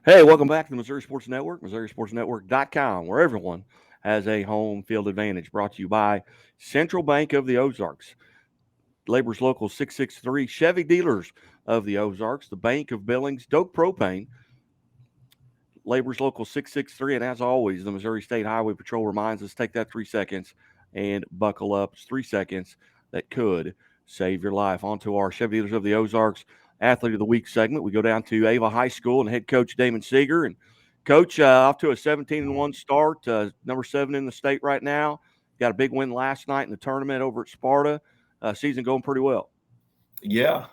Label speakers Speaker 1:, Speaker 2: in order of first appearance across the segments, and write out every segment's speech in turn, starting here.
Speaker 1: Hey, welcome back to the Missouri Sports Network, MissouriSportsNetwork.com, where everyone has a home field advantage. Brought to you by Central Bank of the Ozarks, Labor's Local 663, Chevy Dealers of the Ozarks, the Bank of Billings, Doak Propane, Labor's Local 663, and as always, the Missouri State Highway Patrol reminds us take that 3 seconds and buckle up. It's 3 seconds that could save your life. On to our Chevy Dealers of the Ozarks Athlete of the Week segment. We go down to Ava High School and head coach Damon Seiger. And coach, off to a 17-1 start, number 7 in the state right now. Got a big win last night in the tournament over at Sparta. Season going pretty well.
Speaker 2: Yeah,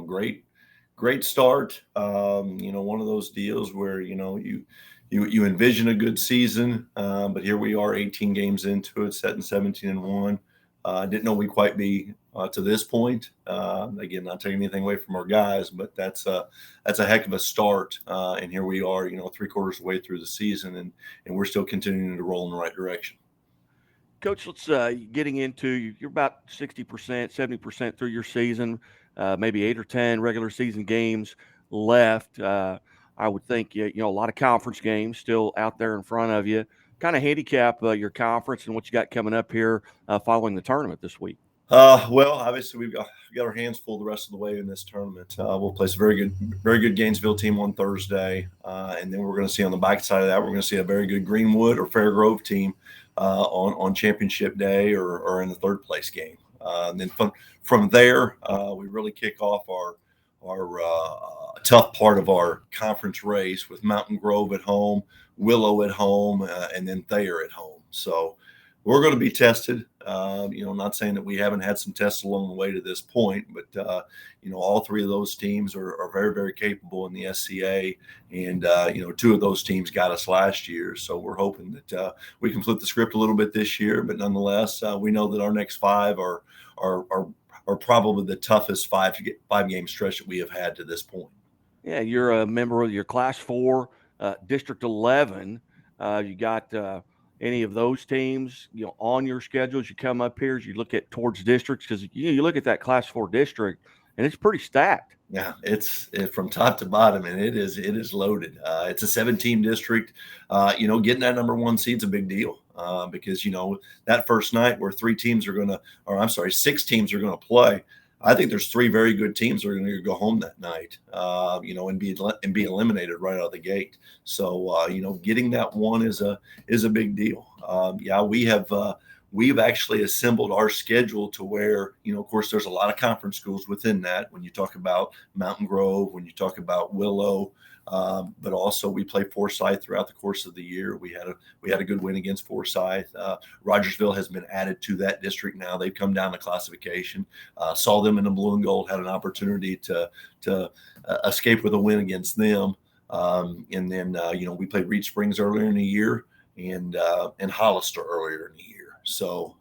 Speaker 2: great start. One of those deals where you envision a good season, but here we are, 18 games into it, setting 17-1. I didn't know we'd quite be to this point. Again, not taking anything away from our guys, but that's a heck of a start. And here we are, 3/4 of the way through the season, and we're still continuing to roll in the right direction.
Speaker 1: Coach, let's getting into you're about 60%, 70% through your season, maybe 8 or 10 regular season games left. I would think a lot of conference games still out there in front of you. Kind of handicap your conference and what you got coming up here following the tournament this week.
Speaker 2: Well, obviously we got our hands full the rest of the way in this tournament. We'll play a very good Gainesville team on Thursday, and then we're going to see on the back side of that we're going to see a very good Greenwood or Fair Grove team on championship day or in the third place game. And then from there, we really kick off our tough part of our conference race with Mountain Grove at home, Willow at home, and then Thayer at home. So we're going to be tested. Not saying that we haven't had some tests along the way to this point, but all three of those teams are very, very capable in the SCA, and two of those teams got us last year. So we're hoping that we can flip the script a little bit this year. But nonetheless, we know that our next five are probably the toughest five game stretch that we have had to this point.
Speaker 1: Yeah, you're a member of your Class 4, District 11. You got any of those teams, on your schedule as you come up here, as you look at towards districts? Because you look at that Class 4 district, and it's pretty stacked.
Speaker 2: Yeah, it's from top to bottom, and it is loaded. It's a 7-team district. Getting that number one seed's a big deal because that first night where 6 teams are going to play. I think there's 3 very good teams that are going to go home that night, and be eliminated right out of the gate. So getting that one is a big deal. We've actually assembled our schedule to where, of course, there's a lot of conference schools within that. When you talk about Mountain Grove, when you talk about Willow, but also we play Forsyth throughout the course of the year. We had a good win against Forsyth. Rogersville has been added to that district now. They've come down the classification. Saw them in the blue and gold. Had an opportunity to escape with a win against them. And then we played Reed Springs earlier in the year and Hollister earlier in the year. So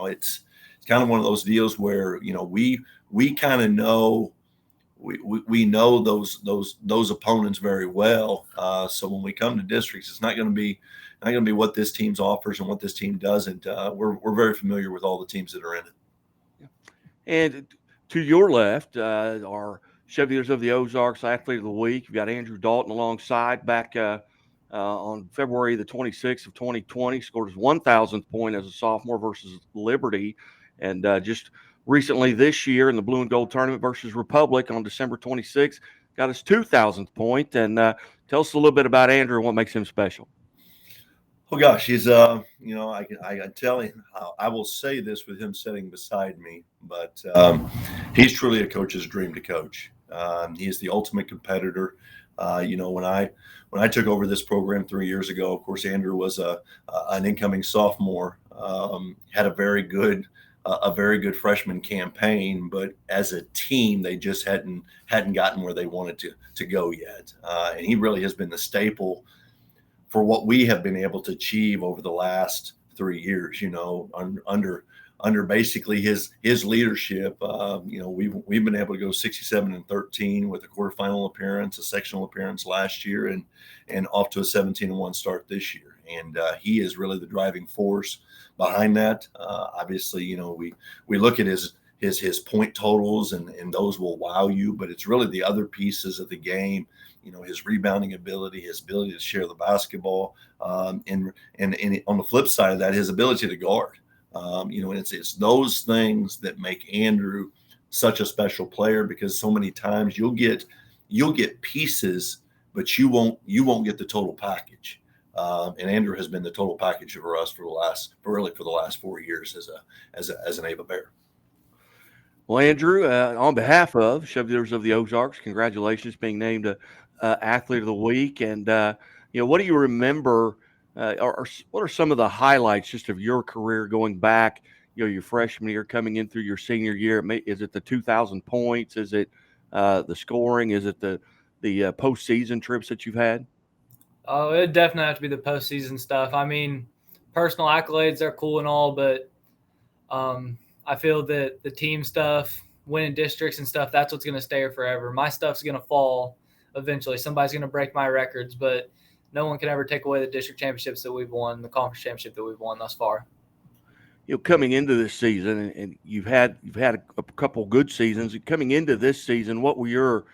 Speaker 2: it's kind of one of those deals where we kind of know. We know those opponents very well. So when we come to districts, it's not going to be what this team offers and what this team doesn't. We're very familiar with all the teams that are in it.
Speaker 1: And to your left are Chevy Dealers of the Ozarks Athlete of the Week. You've got Andrew Dalton alongside back on February the 26th of 2020. Scored his 1,000th point as a sophomore versus Liberty. And just recently this year in the blue and gold tournament versus Republic on December 26th, got his 2,000th point. And tell us a little bit about Andrew and what makes him special.
Speaker 2: Oh gosh, he's I tell him, I will say this with him sitting beside me, but he's truly a coach's dream to coach. He is the ultimate competitor. When I took over this program 3 years ago, of course, Andrew was an incoming sophomore, had a very good freshman campaign, but as a team, they just hadn't gotten where they wanted to go yet. And he really has been the staple for what we have been able to achieve over the last 3 years. Under basically his leadership, we've been able to go 67-13 with a quarterfinal appearance, a sectional appearance last year, and off to a 17-1 start this year. And he is really the driving force behind that. Obviously, we look at his point totals, and those will wow you, but it's really the other pieces of the game his rebounding ability, his ability to share the basketball, and on the flip side of that, his ability to guard. It's those things that make Andrew such a special player, because so many times you'll get pieces, but you won't get the total package. And Andrew has been the total package for us for the last 4 years as an Ava Bear.
Speaker 1: Well, Andrew, on behalf of Chevy Dealers of the Ozarks, congratulations being named Athlete of the Week. And what do you remember, or what are some of the highlights just of your career going back? Your freshman year coming in through your senior year. Is it the 2,000 points? Is it the scoring? Is it the postseason trips that you've had?
Speaker 3: Oh, it definitely have to be the postseason stuff. I mean, personal accolades are cool and all, but I feel that the team stuff, winning districts and stuff, that's what's going to stay here forever. My stuff's going to fall eventually. Somebody's going to break my records, but no one can ever take away the district championships that we've won, the conference championship that we've won thus far.
Speaker 1: Coming into this season, and you've had a couple good seasons. Coming into this season, what were your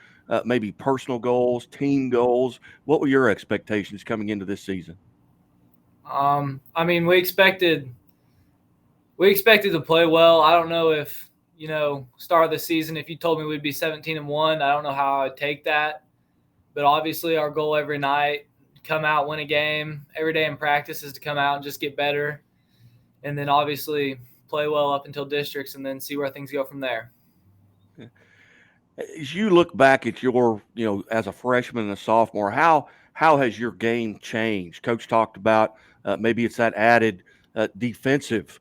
Speaker 1: maybe personal goals, team goals? What were your expectations coming into this season?
Speaker 3: I mean, we expected to play well. I don't know if, start of the season, if you told me we'd be 17-1, I don't know how I'd take that. But obviously our goal every night, come out, win a game. Every day in practice is to come out and just get better. And then obviously play well up until districts and then see where things go from there.
Speaker 1: As you look back at your, as a freshman and a sophomore, how has your game changed? Coach talked about maybe it's that added defensive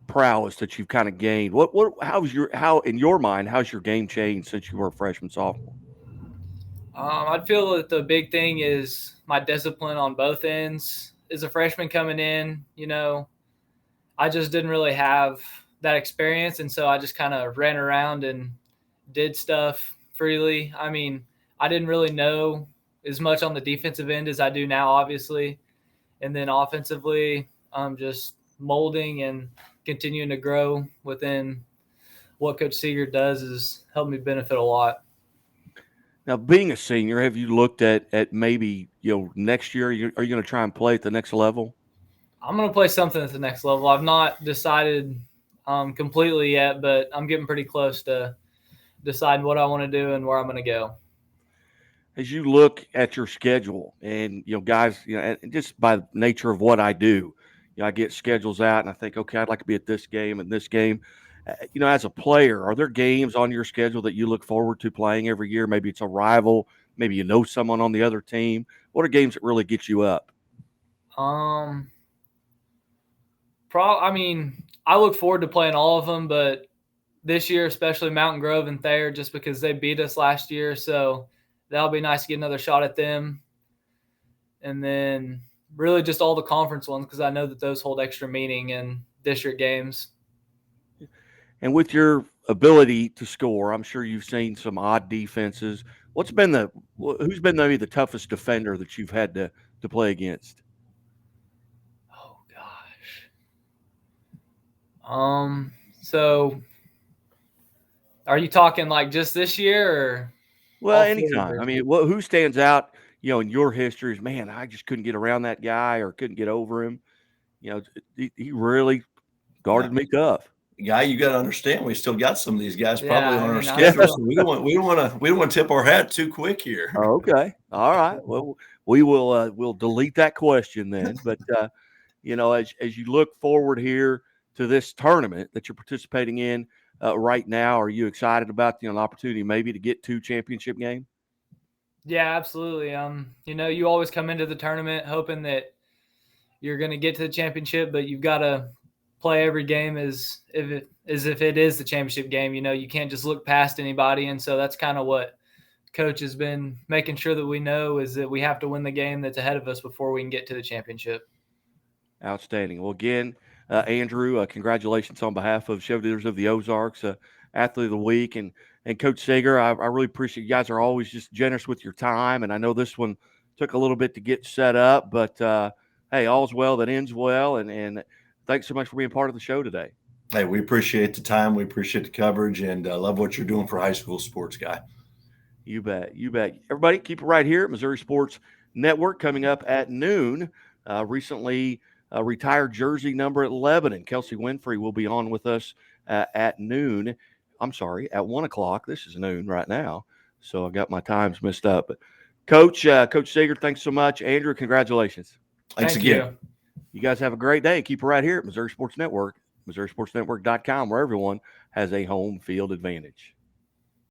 Speaker 1: prowess that you've kind of gained. How in your mind, how's your game changed since you were a freshman, sophomore?
Speaker 3: I'd feel that the big thing is my discipline on both ends. As a freshman coming in, I just didn't really have that experience. And so I just kind of ran around and did stuff freely. I mean, I didn't really know as much on the defensive end as I do now, obviously. And then offensively, I'm just molding and continuing to grow within what Coach Seiger does has helped me benefit a lot.
Speaker 1: Now, being a senior, have you looked at maybe, next year, are you going to try and play at the next level?
Speaker 3: I'm going to play something at the next level. I've not decided completely yet, but I'm getting pretty close to deciding what I want to do and where I'm going to go.
Speaker 1: As you look at your schedule and, guys, and just by nature of what I do, I get schedules out and I think, okay, I'd like to be at this game and this game. As a player, are there games on your schedule that you look forward to playing every year? Maybe it's a rival. Maybe someone on the other team. What are games that really get you up?
Speaker 3: I look forward to playing all of them, but this year, especially Mountain Grove and Thayer, just because they beat us last year. So that'll be nice to get another shot at them. And then really just all the conference ones, because I know that those hold extra meaning in district games.
Speaker 1: And with your ability to score, I'm sure you've seen some odd defenses. Who's been maybe the toughest defender that you've had to play against?
Speaker 3: Oh gosh. So are you talking like just this year or?
Speaker 1: Well, anytime. I mean, who stands out, in your history is, man, I just couldn't get around that guy or couldn't get over him. He really guarded me tough.
Speaker 2: Guy, you got to understand, we still got some of these guys probably on our schedule. So we don't want to tip our hat too quick here.
Speaker 1: Okay, all right. Well, we will we'll delete that question then. But as you look forward here to this tournament that you're participating in right now, are you excited about the opportunity maybe to get to championship game?
Speaker 3: Yeah, absolutely. You always come into the tournament hoping that you're going to get to the championship, but you've got to play every game as if it is the championship game. You can't just look past anybody. And so that's kind of what Coach has been making sure that we know, is that we have to win the game that's ahead of us before we can get to the championship.
Speaker 1: Outstanding. Well, again, Andrew, congratulations on behalf of Chevy Dealers of the Ozarks, Athlete of the Week. And Coach Seiger, I really appreciate you guys are always just generous with your time. And I know this one took a little bit to get set up, but hey, all's well that ends well. And thanks so much for being part of the show today.
Speaker 2: Hey, we appreciate the time. We appreciate the coverage and love what you're doing for high school sports, Guy.
Speaker 1: You bet. You bet. Everybody, keep it right here at Missouri Sports Network. Coming up at noon, recently retired jersey number 11, and Kelsey Winfrey will be on with us at noon. I'm sorry, at 1 o'clock. This is noon right now, so I got my times messed up. But Coach Seiger, thanks so much. Andrew, congratulations.
Speaker 2: Thanks
Speaker 3: Thank
Speaker 2: again.
Speaker 1: You guys have a great day. Keep it right here at Missouri Sports Network, MissouriSportsNetwork.com, where everyone has a home field advantage.